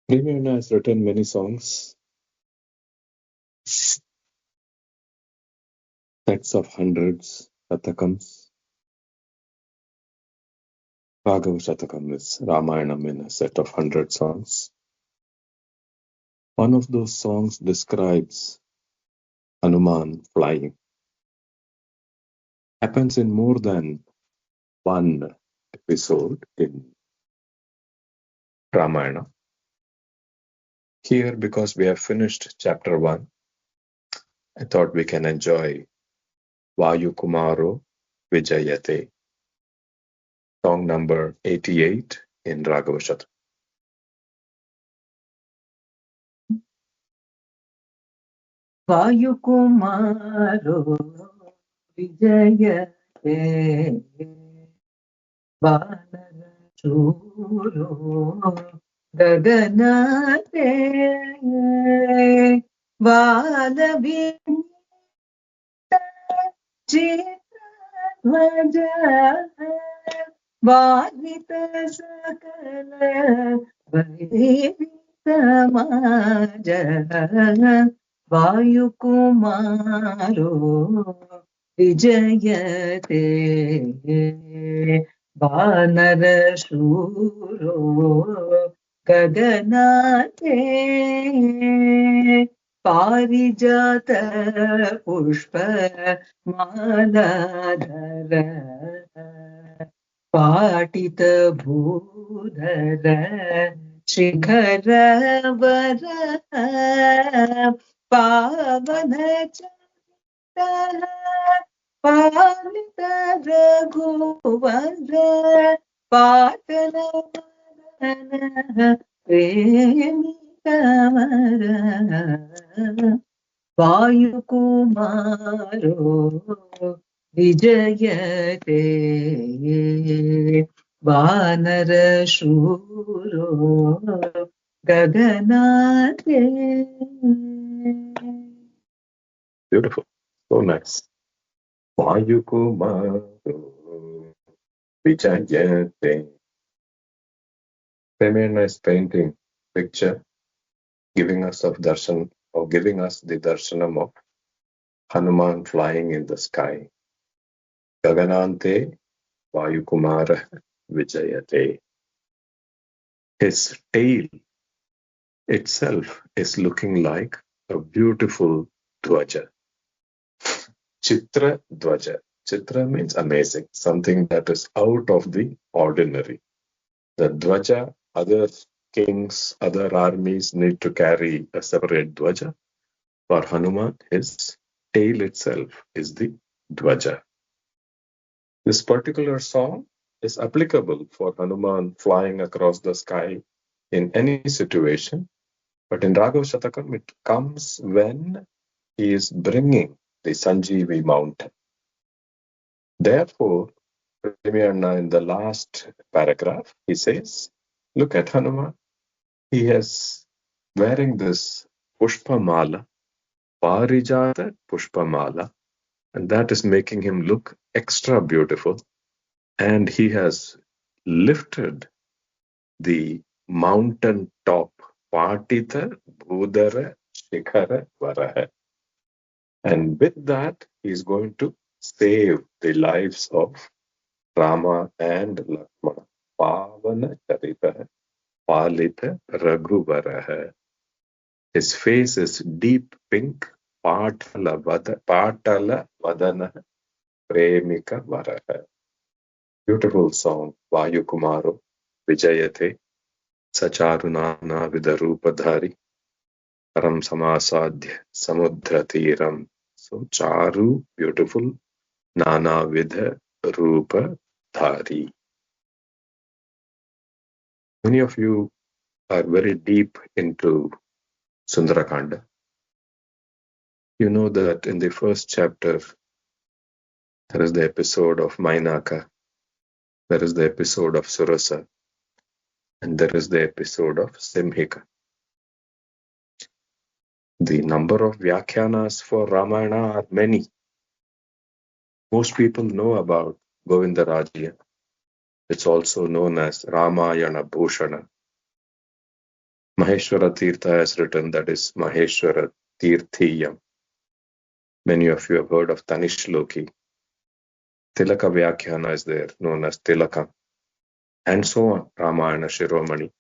Ramana has written many songs, sets of hundreds, Shatakams. Raghava Shatakam is Ramayanam in a set of 100 songs. One of those songs describes Hanuman flying. Happens in more than one episode in Ramayana. Here, because we have finished chapter 1, I thought we can enjoy Vayu Kumaro Vijayate, song number 88 in Raghava Shatakam. Vayu Kumaro Vijayate Vanara Churo Gaganate Valavinita Chitradvaja Vanita Sakala Vaivita Maja Vayu Kumaro Vijayate Vanara Shuro Gaganate Parijata Pushpa Maladhara Patita Bhudara Shikharavara Pavana Charita Palita Raghuvara Patala Premikamara Vayu Kumaro Vijayate Vanara Shuro Gaganate. Beautiful. So nice. Vayu Kumaro Vijayate. Ramana is painting picture, giving us the darshanam of Hanuman flying in the sky. Gaganante Vayukumara Vijayate. His tail itself is looking like a beautiful dwaja. Chitra dwaja. Chitra means amazing, something that is out of the ordinary. The dwaja, other kings, other armies need to carry a separate dwaja. For Hanuman, his tail itself is the dwaja. This particular song is applicable for Hanuman flying across the sky in any situation. But in Raghava Shatakam, it comes when he is bringing the Sanjeevi mountain. Therefore, Ramana in the last paragraph, he says, look at Hanuman. He is wearing this Pushpamala, Parijata Pushpamala, and that is making him look extra beautiful. And he has lifted the mountain top, Patita Bhudara Shikhara Varaha. And with that, he is going to save the lives of Rama and Lakshmana. Pavana Charita Palita Raghuvaraha. His face is deep pink, Patala Vadana Premika Varaha. Beautiful song, Vayu Kumaro Vijayate Sacharunana Vidarupadhari Param Samasadhya Samudra Tiram. So Charu, beautiful, Nana Vidha Rupa Dhari. Many of you are very deep into Sundarakanda. You know that in the first chapter, there is the episode of Mainaka, there is the episode of Surasa, and there is the episode of Simhika. The number of Vyakhyanas for Ramayana are many. Most people know about Govindarajya. It's also known as Ramayana Bhushana. Maheshwara Tirtha has written, that is Maheshwara Tirthiyam. Many of you have heard of Tanishloki. Tilaka Vyakhyana is there, known as Tilaka, and so on, Ramayana Shiromani.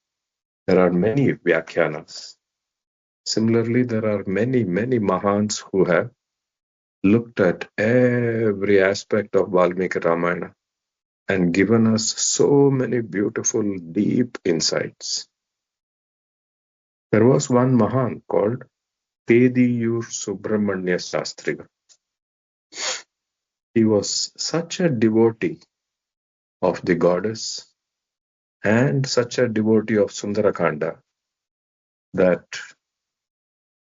There are many Vyakhyanas. Similarly, there are many, many Mahans who have looked at every aspect of Valmiki Ramayana and given us so many beautiful, deep insights. There was one Mahan called Thethiyur Periyava. He was such a devotee of the goddess and such a devotee of Sundarakanda that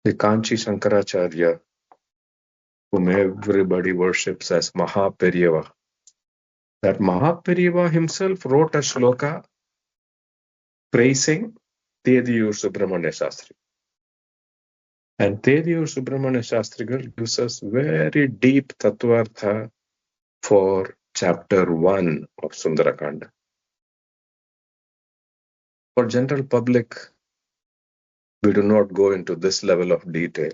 the Kanchi Shankaracharya, whom everybody worships as Periyava, that Periyava himself wrote a shloka praising Thethiyur Periyava. And Thethiyur Periyava gives us very deep Tatvartha for chapter 1 of Sundarakanda. For general public, we do not go into this level of detail,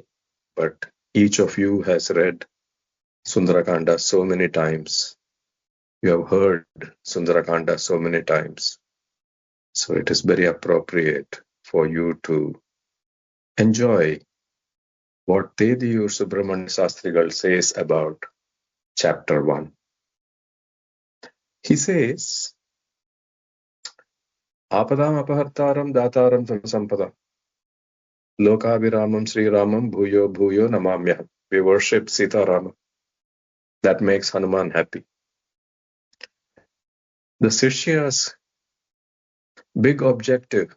but each of you has read Sundarakanda so many times. You have heard Sundarakanda so many times. So it is very appropriate for you to enjoy what Thethiyur Periyava says about chapter 1. He says, Apadam apahartaram dataram sampada. Lokaviramam Sri Ramam bhuyo bhuyo namamyaham. We worship Sita Rama. That makes Hanuman happy. The Shishya's big objective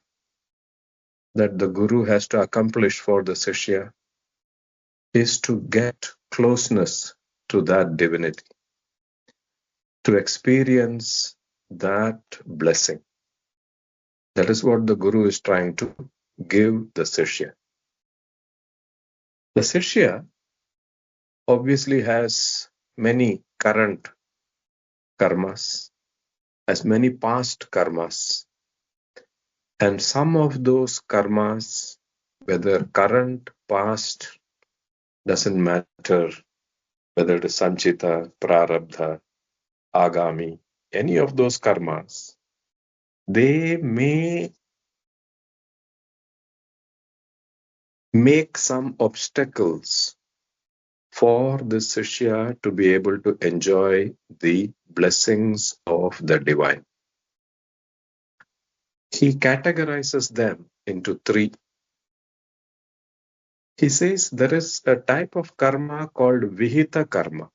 that the Guru has to accomplish for the Shishya is to get closeness to that divinity, to experience that blessing. That is what the Guru is trying to give the Shishya. The Shishya obviously has many current karmas, has many past karmas, and some of those karmas, whether current, past, doesn't matter, whether it is Sanchita, Prarabdha, Agami, any of those karmas, they may make some obstacles for the Shishya to be able to enjoy the blessings of the divine. He categorizes them into 3. He says there is a type of karma called Vihita karma.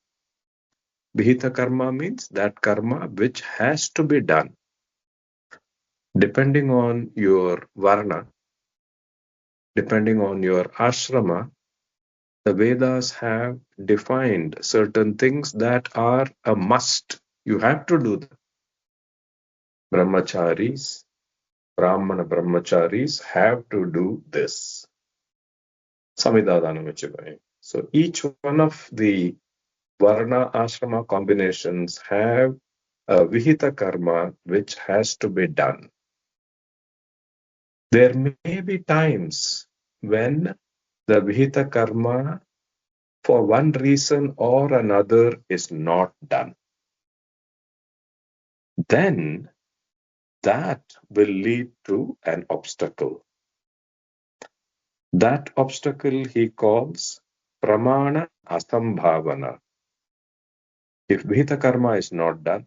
Vihita karma means that karma which has to be done. Depending on your varna, depending on your ashrama, the Vedas have defined certain things that are a must. You have to do them. Brahmacharis, Brahmana brahmacharis have to do this. Samidadana. So each one of the Varna ashrama combinations have a Vihita karma which has to be done. There may be times when the Vihita karma, for one reason or another, is not done. Then that will lead to an obstacle. That obstacle he calls Pramana Asambhavana. If Vihita karma is not done,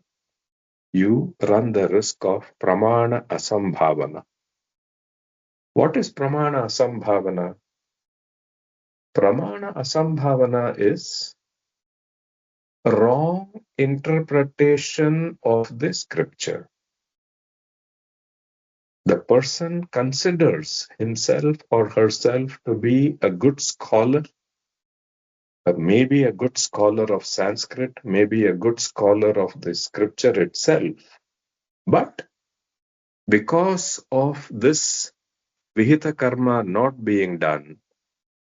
you run the risk of Pramana Asambhavana. What is Pramana Asambhavana? Pramana Asambhavana is wrong interpretation of the scripture. The person considers himself or herself to be a good scholar, maybe a good scholar of Sanskrit, maybe a good scholar of the scripture itself. But because of this Vihita karma not being done,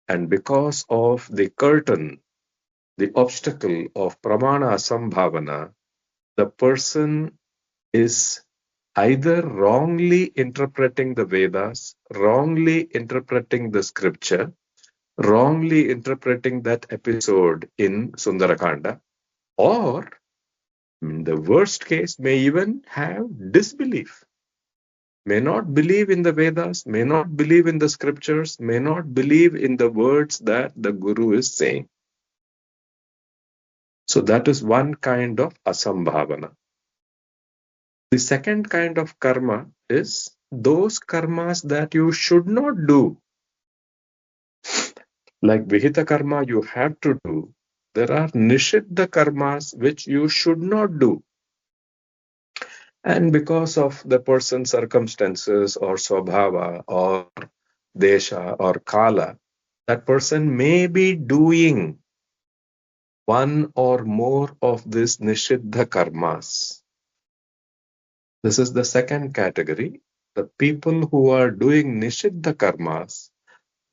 and because of the curtain, the obstacle of Pramana Asambhavana, the person is either wrongly interpreting the Vedas, wrongly interpreting the scripture, wrongly interpreting that episode in Sundarakanda, or in the worst case, may even have disbelief, may not believe in the Vedas, may not believe in the scriptures, may not believe in the words that the Guru is saying. So that is one kind of asambhavana. The second kind of karma is those karmas that you should not do. Like Vihita karma you have to do. There are Nishiddha karmas which you should not do. And because of the person's circumstances or swabhava or desha or kala, that person may be doing one or more of these Nishiddha karmas. This is the second category. The people who are doing Nishiddha karmas,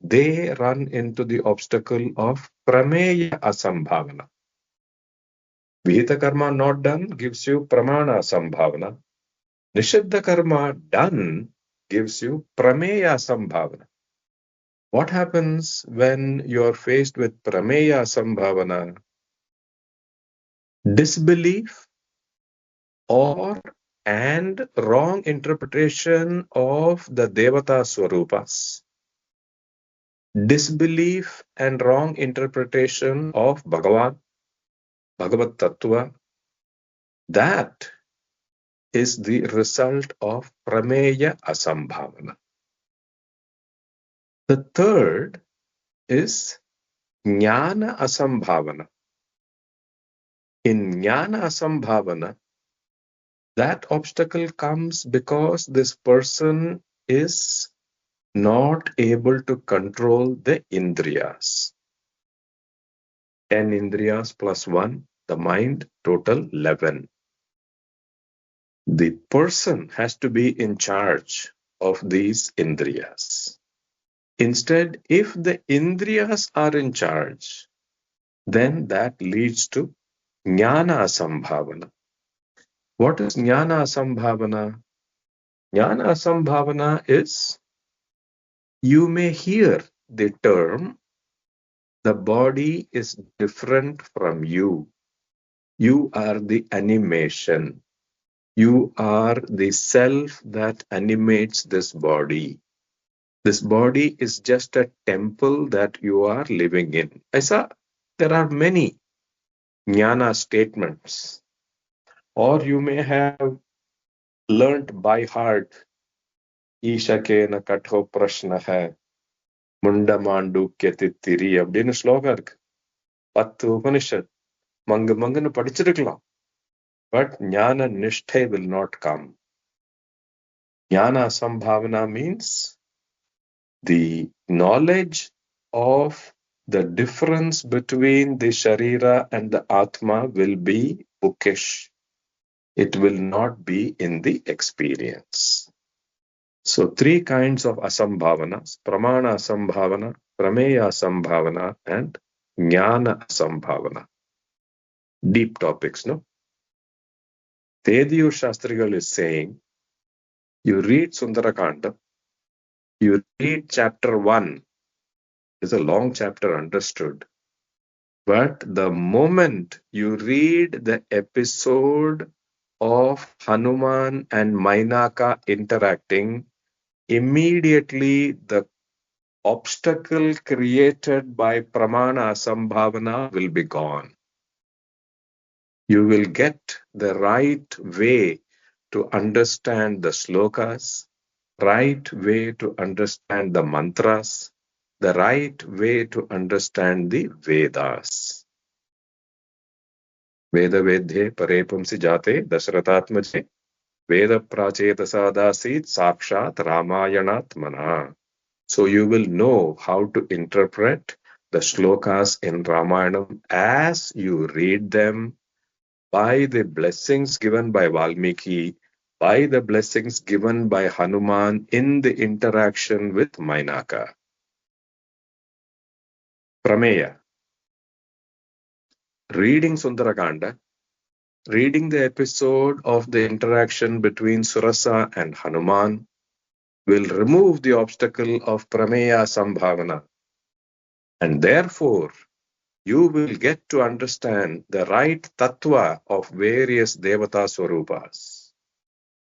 they run into the obstacle of prameya asambhavana. Vihita karma not done gives you pramana asambhavana. Nishiddha karma done gives you prameya asambhavana. What happens when you are faced with prameya asambhavana? Disbelief and wrong interpretation of the Devata Swarupas. Disbelief and wrong interpretation of Bhagavan, Bhagavad Tatva, that is the result of Prameya Asambhavana. The third is Jnana Asambhavana. In Jnana Asambhavana, that obstacle comes because this person is not able to control the Indriyas. 10 Indriyas plus 1, the mind, total 11. The person has to be in charge of these Indriyas. Instead, if the Indriyas are in charge, then that leads to Jnana Asambhavana. What is Jnana Asambhavana? Jnana Asambhavana is, you may hear the term, the body is different from you. You are the animation. You are the self that animates this body. This body is just a temple that you are living in. There are many jnana statements. Or you may have learnt by heart, Isha ke na katho prashna hai, munda mandukya tittiri, அப்படின்னு ஸ்லோகம் இருக்கு. 10 Upanishad மங்குன்னு படிச்சிருக்கலாம். But jnana nishtha will not come. Jnana sambhavana means the knowledge of the difference between the sharira and the atma will be bookish. It will not be in the experience. So 3 kinds of asambhavanas: pramana asambhavana, prameya asambhavana, and jnana asambhavana. Deep topics, no? Thethiyur Shastrigal is saying, you read Sundarakanda, you read chapter 1, it's a long chapter, understood. But the moment you read the episode of Hanuman and Mainaka interacting, immediately the obstacle created by pramana asambhavana will be gone. You will get the right way to understand the slokas, right way to understand the mantras, the right way to understand the Vedas. Veda vedhe pare pumsi jate dasharathatmaje Veda pracetasadaasit sakshat ramayanatmana. So you will know how to interpret the shlokas in Ramayanam as you read them, by the blessings given by Valmiki, by the blessings given by Hanuman in the interaction with Mainaka. Prameya. Reading Sundarakanda, reading the episode of the interaction between Surasa and Hanuman will remove the obstacle of Prameya Sambhavana. And therefore, you will get to understand the right Tatva of various Devata Swarupas.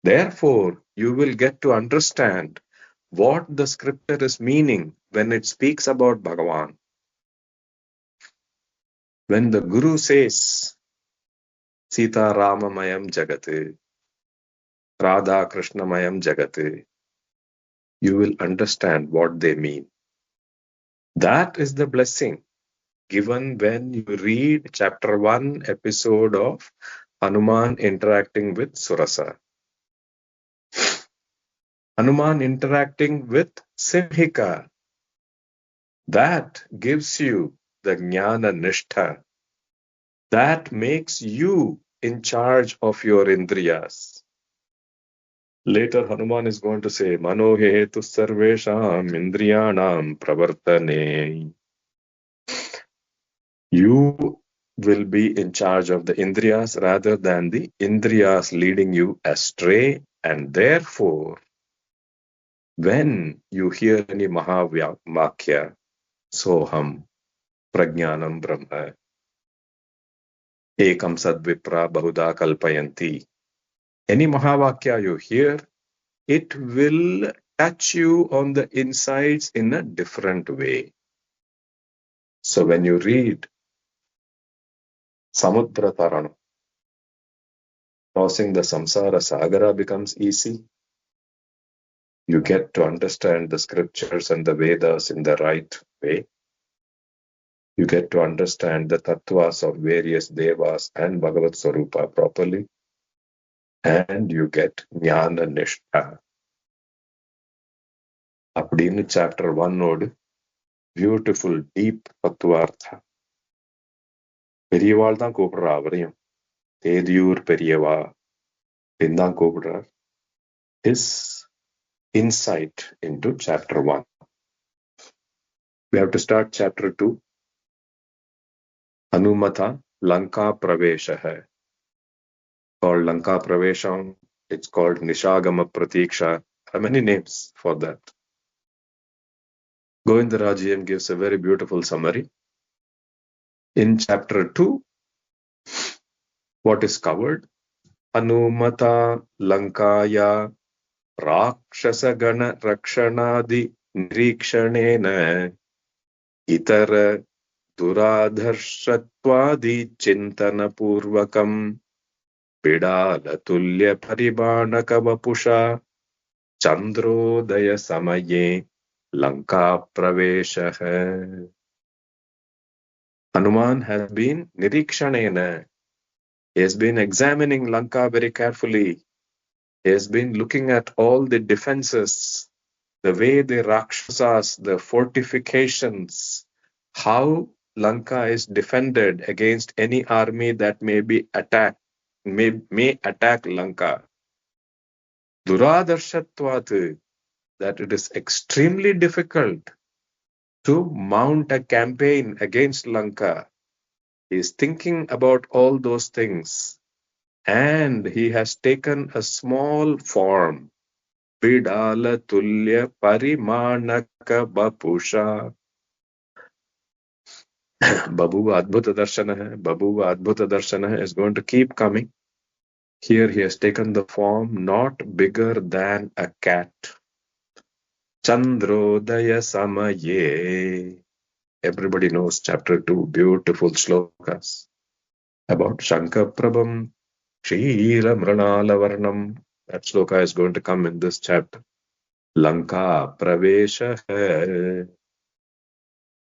Therefore, you will get to understand what the scripture is meaning when it speaks about Bhagavan. When the Guru says, Sita Rama Mayam Jagate, Radha Krishna Mayam Jagate, you will understand what they mean. That is the blessing given when you read chapter 1 episode of Hanuman interacting with Surasa. Hanuman interacting with Simhika. That gives you the Jnana Nishtha. That makes you in charge of your Indriyas. Later, Hanuman is going to say, Mano hetu sarvesham indriyanam pravartane. You will be in charge of the Indriyas rather than the Indriyas leading you astray, and therefore, when you hear any Mahavakya, Soham, Prajnanam Brahma, Ekam Sadvipra Bahuda Kalpayanti, any Mahavakya you hear, it will touch you on the insides in a different way. So when you read Samudra Taranam, crossing the samsara sagara becomes easy. You get to understand the scriptures and the Vedas in the right way. You get to understand the tattvas of various devas and Bhagavat Swarupa properly. And you get Jnana Nishtha. அப்படின்னு chapter 1 beautiful deep Tatvartha. பெரியவாள் தான் கூப்பிடுறா அவரையும். Thethiyur Periyava அப்படின்னு தான் கூப்பிடுறார். His insight into chapter 1. We have to start chapter 2. Hanumata Lanka Pravesha hai. Called Lanka Pravesham. It's called Nishagama Pratiksha. There are many names for that. Govindarajian gives a very beautiful summary. In chapter 2, what is covered? Hanumata Lankaya Rakshasagana Rakshanadi Nirikshanena Itara Duradharshatvadi Chintana Purvakam Pidala Tulya Paribanakavapusha Chandrodaya Samaye Lanka Pravesha. Hanuman has been Nirikshanena. He has been examining Lanka very carefully. He has been looking at all the defenses, the way the Rakshasas, the fortifications, how Lanka is defended against any army that may be attacked, may attack Lanka. Duradarshatvat, that it is extremely difficult to mount a campaign against Lanka. He is thinking about all those things. And he has taken a small form. Bidala Tulya Parimanaka Bapusha. Babuva Adbhuta Darshana. Babuva Adbhuta Darshana is going to keep coming. Here he has taken the form not bigger than a cat. Chandrodaya Samaye. Everybody knows chapter 2, beautiful shlokas about Shankaprabham, Shila Mranala Varnam. That shloka is going to come in this chapter. Lanka Pravesha hai.